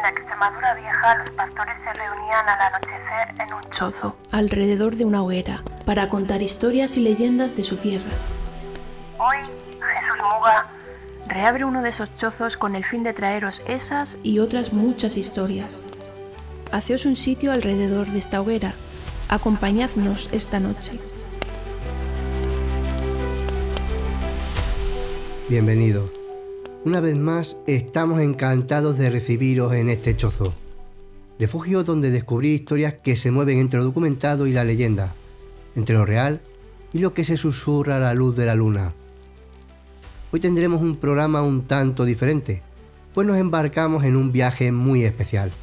la Extremadura vieja, los pastores se reunían al anochecer en un chozo, alrededor de una hoguera, para contar historias y leyendas de su tierra. Hoy, Jesús Muga reabre uno de esos chozos con el fin de traeros esas y otras muchas historias. Haceos un sitio alrededor de esta hoguera. Acompañadnos esta noche. Bienvenidos. Una vez más, estamos encantados de recibiros en este chozo, refugio donde descubrir historias que se mueven entre lo documentado y la leyenda, entre lo real y lo que se susurra a la luz de la luna. Hoy tendremos un programa un tanto diferente, pues nos embarcamos en un viaje muy especial.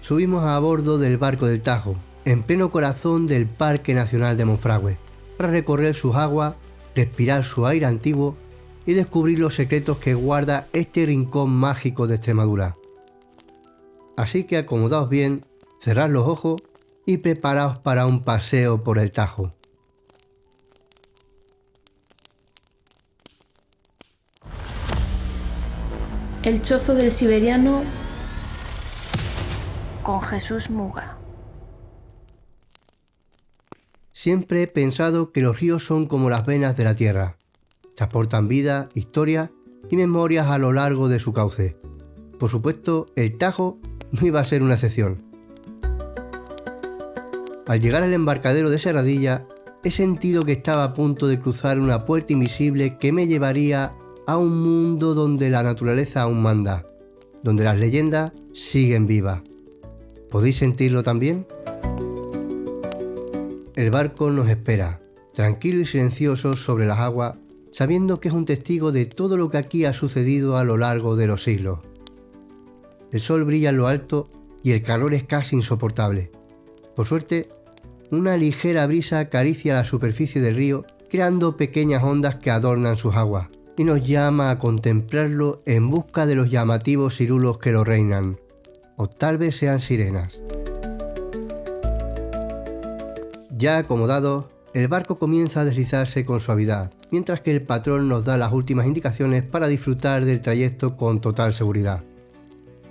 Subimos a bordo del barco del Tajo, en pleno corazón del Parque Nacional de Monfragüe, para recorrer sus aguas, respirar su aire antiguo y descubrir los secretos que guarda este rincón mágico de Extremadura. Así que acomodaos bien, cerrad los ojos y preparaos para un paseo por el Tajo. El chozo del siberiano con Jesús Muga. Siempre he pensado que los ríos son como las venas de la tierra. Transportan vida, historia y memorias a lo largo de su cauce. Por supuesto, el Tajo no iba a ser una excepción. Al llegar al embarcadero de Serradilla, he sentido que estaba a punto de cruzar una puerta invisible que me llevaría a un mundo donde la naturaleza aún manda, donde las leyendas siguen vivas. ¿Podéis sentirlo también? El barco nos espera, tranquilo y silencioso sobre las aguas, sabiendo que es un testigo de todo lo que aquí ha sucedido a lo largo de los siglos. El sol brilla en lo alto y el calor es casi insoportable. Por suerte, una ligera brisa acaricia la superficie del río, creando pequeñas ondas que adornan sus aguas, y nos llama a contemplarlo en busca de los llamativos cirulos que lo reinan, o tal vez sean sirenas. Ya acomodados, el barco comienza a deslizarse con suavidad, mientras que el patrón nos da las últimas indicaciones para disfrutar del trayecto con total seguridad.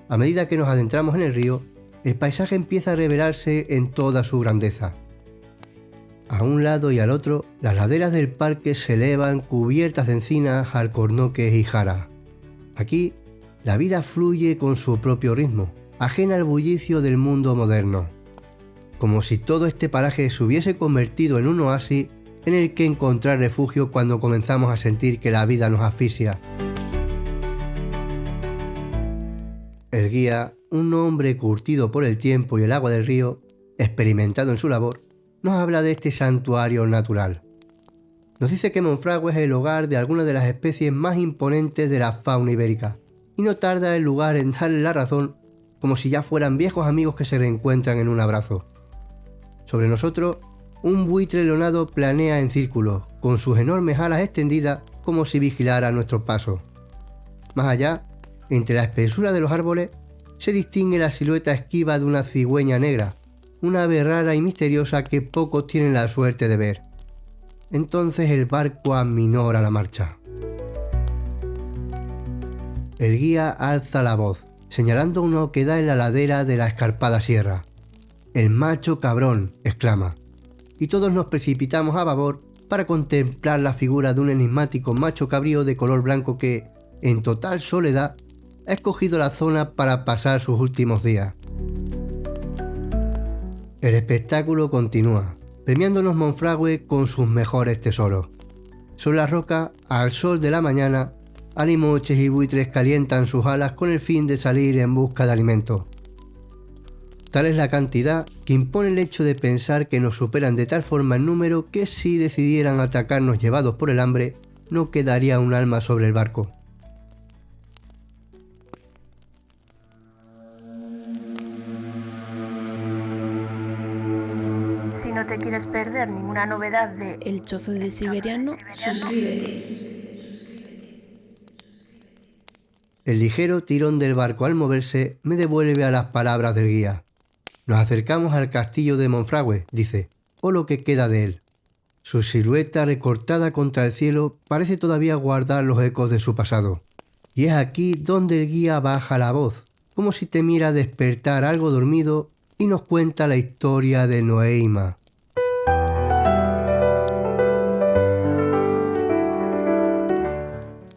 A medida que nos adentramos en el río, el paisaje empieza a revelarse en toda su grandeza. A un lado y al otro, las laderas del parque se elevan cubiertas de encinas, alcornoques y jaras. Aquí, la vida fluye con su propio ritmo, ajena al bullicio del mundo moderno. Como si todo este paraje se hubiese convertido en un oasis en el que encontrar refugio cuando comenzamos a sentir que la vida nos asfixia. El guía, un hombre curtido por el tiempo y el agua del río, experimentado en su labor, nos habla de este santuario natural. Nos dice que Monfragüe es el hogar de algunas de las especies más imponentes de la fauna ibérica, y no tarda el lugar en darle la razón, como si ya fueran viejos amigos que se reencuentran en un abrazo. Sobre nosotros, un buitre leonado planea en círculo, con sus enormes alas extendidas como si vigilara nuestro paso. Más allá, entre la espesura de los árboles, se distingue la silueta esquiva de una cigüeña negra, una ave rara y misteriosa que pocos tienen la suerte de ver. Entonces el barco aminora la marcha. El guía alza la voz, señalando una oquedad en la ladera de la escarpada sierra. «El macho cabrón», exclama, y todos nos precipitamos a babor para contemplar la figura de un enigmático macho cabrío de color blanco que, en total soledad, ha escogido la zona para pasar sus últimos días. El espectáculo continúa, premiándonos Monfragüe con sus mejores tesoros. Sobre la roca, al sol de la mañana, alimoches y buitres calientan sus alas con el fin de salir en busca de alimento. Tal es la cantidad que impone el hecho de pensar que nos superan de tal forma en número que si decidieran atacarnos llevados por el hambre, no quedaría un alma sobre el barco. Si no te quieres perder ninguna novedad de El chozo del siberiano, El ligero tirón del barco al moverse me devuelve a las palabras del guía. Nos acercamos al castillo de Monfragüe, dice, o lo que queda de él. Su silueta recortada contra el cielo parece todavía guardar los ecos de su pasado. Y es aquí donde el guía baja la voz, como si temiera despertar algo dormido, y nos cuenta la historia de Noeima.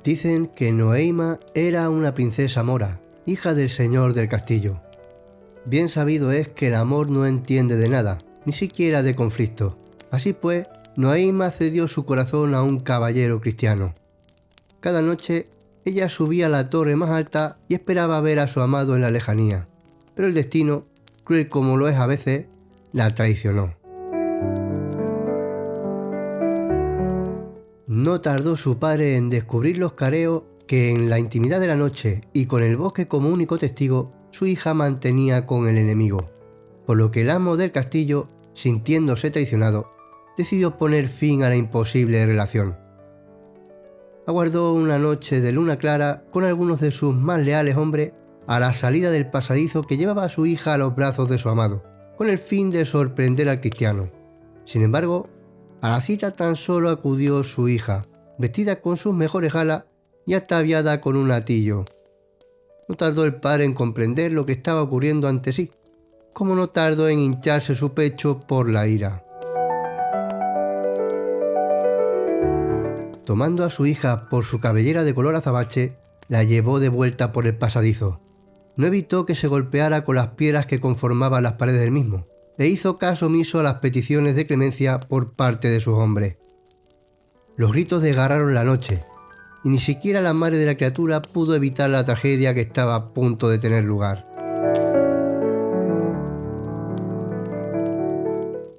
Dicen que Noeima era una princesa mora, hija del señor del castillo. Bien sabido es que el amor no entiende de nada, ni siquiera de conflicto. Así pues, Noeima cedió su corazón a un caballero cristiano. Cada noche, ella subía a la torre más alta y esperaba ver a su amado en la lejanía. Pero el destino, cruel como lo es a veces, la traicionó. No tardó su padre en descubrir los careos que en la intimidad de la noche y con el bosque como único testigo, su hija mantenía con el enemigo, por lo que el amo del castillo, sintiéndose traicionado, decidió poner fin a la imposible relación. Aguardó una noche de luna clara con algunos de sus más leales hombres a la salida del pasadizo que llevaba a su hija a los brazos de su amado, con el fin de sorprender al cristiano. Sin embargo, a la cita tan solo acudió su hija, vestida con sus mejores galas y ataviada con un hatillo. No tardó el padre en comprender lo que estaba ocurriendo ante sí, como no tardó en hincharse su pecho por la ira. Tomando a su hija por su cabellera de color azabache, la llevó de vuelta por el pasadizo. No evitó que se golpeara con las piedras que conformaban las paredes del mismo, e hizo caso omiso a las peticiones de clemencia por parte de sus hombres. Los gritos desgarraron la noche, y ni siquiera la madre de la criatura pudo evitar la tragedia que estaba a punto de tener lugar.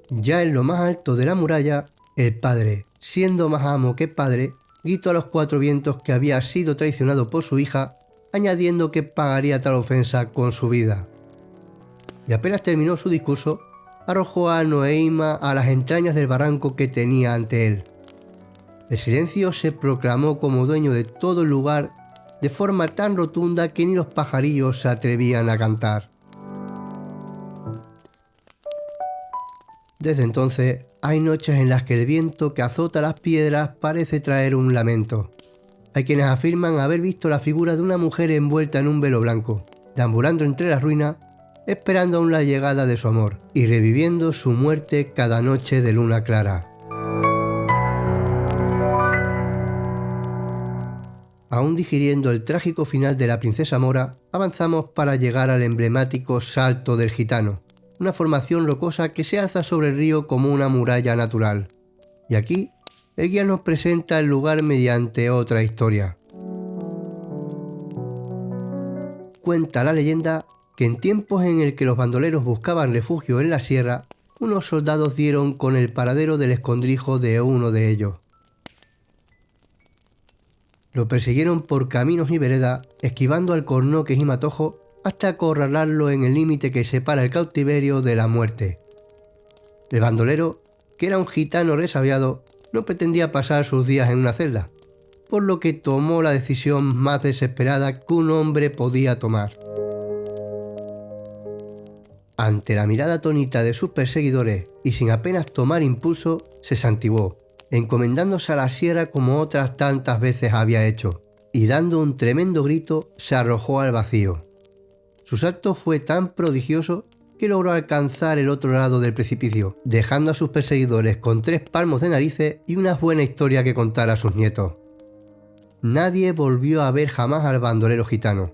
Ya en lo más alto de la muralla, el padre, siendo más amo que padre, gritó a los cuatro vientos que había sido traicionado por su hija, añadiendo que pagaría tal ofensa con su vida. Y apenas terminó su discurso, arrojó a Noeima a las entrañas del barranco que tenía ante él. El silencio se proclamó como dueño de todo el lugar de forma tan rotunda que ni los pajarillos se atrevían a cantar. Desde entonces, hay noches en las que el viento que azota las piedras parece traer un lamento. Hay quienes afirman haber visto la figura de una mujer envuelta en un velo blanco, deambulando entre las ruinas, esperando aún la llegada de su amor y reviviendo su muerte cada noche de luna clara. Aún digiriendo el trágico final de la princesa mora, avanzamos para llegar al emblemático Salto del Gitano, una formación rocosa que se alza sobre el río como una muralla natural. Y aquí, el guía nos presenta el lugar mediante otra historia. Cuenta la leyenda que en tiempos en el que los bandoleros buscaban refugio en la sierra, unos soldados dieron con el paradero del escondrijo de uno de ellos. Lo persiguieron por caminos y veredas, esquivando alcornoques y matojos, hasta acorralarlo en el límite que separa el cautiverio de la muerte. El bandolero, que era un gitano resabiado, no pretendía pasar sus días en una celda, por lo que tomó la decisión más desesperada que un hombre podía tomar. Ante la mirada atónita de sus perseguidores y sin apenas tomar impulso, se santiguó, encomendándose a la sierra como otras tantas veces había hecho, y dando un tremendo grito se arrojó al vacío. Su salto fue tan prodigioso que logró alcanzar el otro lado del precipicio, dejando a sus perseguidores con 3 palmos de narices y una buena historia que contar a sus nietos. Nadie volvió a ver jamás al bandolero gitano.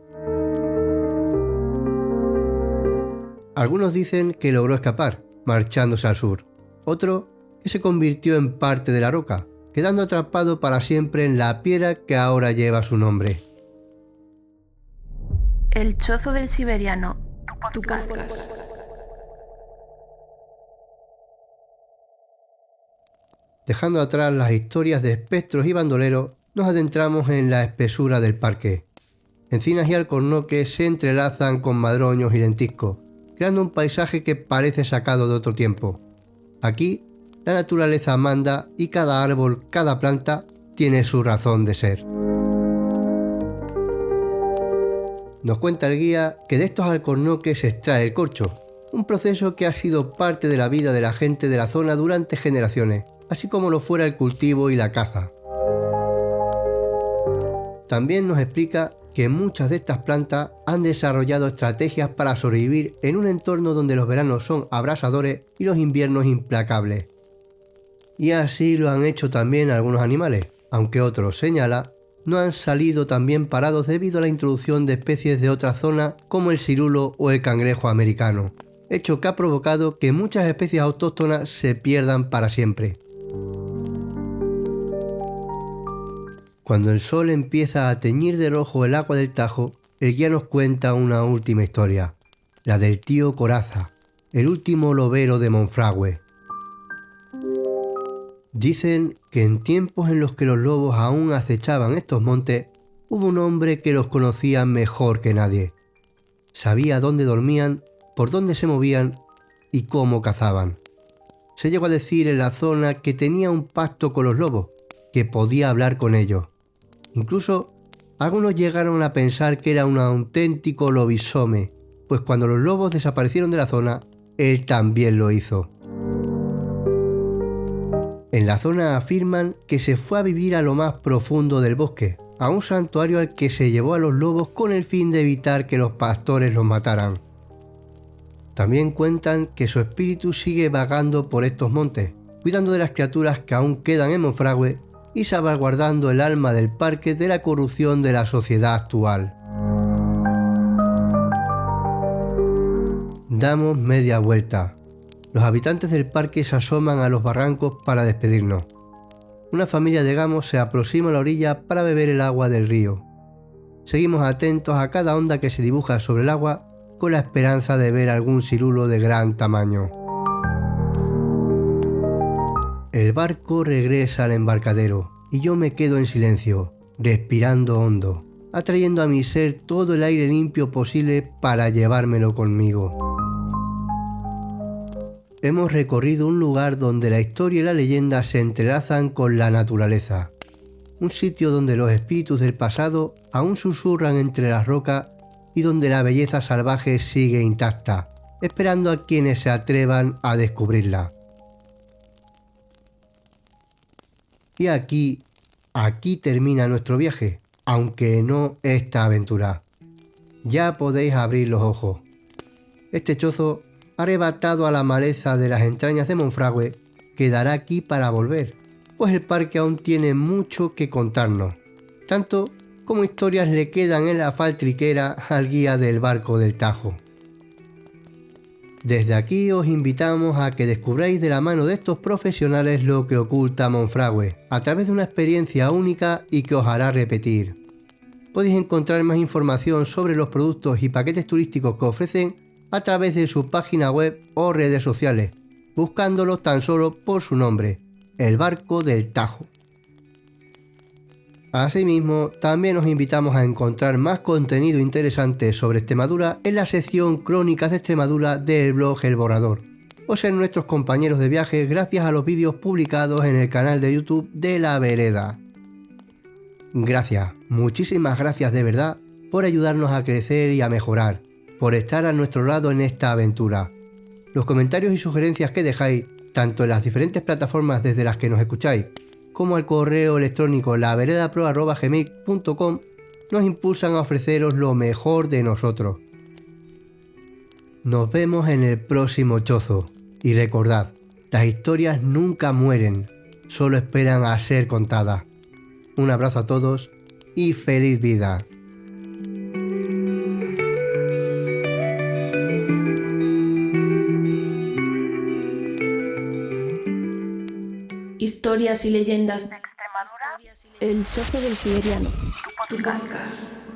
Algunos dicen que logró escapar, marchándose al sur. Otro, que se convirtió en parte de la roca, quedando atrapado para siempre en la piedra que ahora lleva su nombre. El Chozo del Siberiano, tu podcast. Dejando atrás las historias de espectros y bandoleros, nos adentramos en la espesura del parque. Encinas y alcornoques se entrelazan con madroños y lentiscos, creando un paisaje que parece sacado de otro tiempo. Aquí, la naturaleza manda y cada árbol, cada planta, tiene su razón de ser. Nos cuenta el guía que de estos alcornoques se extrae el corcho, un proceso que ha sido parte de la vida de la gente de la zona durante generaciones, así como lo fuera el cultivo y la caza. También nos explica que muchas de estas plantas han desarrollado estrategias para sobrevivir en un entorno donde los veranos son abrasadores y los inviernos implacables. Y así lo han hecho también algunos animales, aunque otros, señala, no han salido tan bien parados debido a la introducción de especies de otras zonas como el cirulo o el cangrejo americano, hecho que ha provocado que muchas especies autóctonas se pierdan para siempre. Cuando el sol empieza a teñir de rojo el agua del Tajo, el guía nos cuenta una última historia, la del tío Coraza, el último lobero de Monfragüe. Dicen que en tiempos en los que los lobos aún acechaban estos montes, hubo un hombre que los conocía mejor que nadie. Sabía dónde dormían, por dónde se movían y cómo cazaban. Se llegó a decir en la zona que tenía un pacto con los lobos, que podía hablar con ellos. Incluso algunos llegaron a pensar que era un auténtico lobisome, pues cuando los lobos desaparecieron de la zona, él también lo hizo. En la zona afirman que se fue a vivir a lo más profundo del bosque, a un santuario al que se llevó a los lobos con el fin de evitar que los pastores los mataran. También cuentan que su espíritu sigue vagando por estos montes, cuidando de las criaturas que aún quedan en Monfragüe y salvaguardando el alma del parque de la corrupción de la sociedad actual. Damos media vuelta. Los habitantes del parque se asoman a los barrancos para despedirnos. Una familia de gamos se aproxima a la orilla para beber el agua del río. Seguimos atentos a cada onda que se dibuja sobre el agua con la esperanza de ver algún cirulo de gran tamaño. El barco regresa al embarcadero y yo me quedo en silencio, respirando hondo, atrayendo a mi ser todo el aire limpio posible para llevármelo conmigo. Hemos recorrido un lugar donde la historia y la leyenda se entrelazan con la naturaleza. Un sitio donde los espíritus del pasado aún susurran entre las rocas y donde la belleza salvaje sigue intacta, esperando a quienes se atrevan a descubrirla. Y aquí termina nuestro viaje, aunque no esta aventura. Ya podéis abrir los ojos. Este chozo, arrebatado a la maleza de las entrañas de Monfragüe, quedará aquí para volver, pues el parque aún tiene mucho que contarnos, tanto como historias le quedan en la faltriquera al guía del barco del Tajo. Desde aquí os invitamos a que descubráis de la mano de estos profesionales lo que oculta Monfragüe, a través de una experiencia única y que os hará repetir. Podéis encontrar más información sobre los productos y paquetes turísticos que ofrecen a través de su página web o redes sociales, buscándolos tan solo por su nombre, el Barco del Tajo. Asimismo, también os invitamos a encontrar más contenido interesante sobre Extremadura en la sección Crónicas de Extremadura del blog El Borrador, o ser nuestros compañeros de viaje gracias a los vídeos publicados en el canal de YouTube de La Vereda. Gracias, muchísimas gracias de verdad por ayudarnos a crecer y a mejorar, por estar a nuestro lado en esta aventura. Los comentarios y sugerencias que dejáis, tanto en las diferentes plataformas desde las que nos escucháis, como al correo electrónico laveredapro@gmail.com, nos impulsan a ofreceros lo mejor de nosotros. Nos vemos en el próximo chozo, y recordad, las historias nunca mueren, solo esperan a ser contadas. Un abrazo a todos y feliz vida. Historias y leyendas de Extremadura, El Chozo del Siberiano. tu podcast.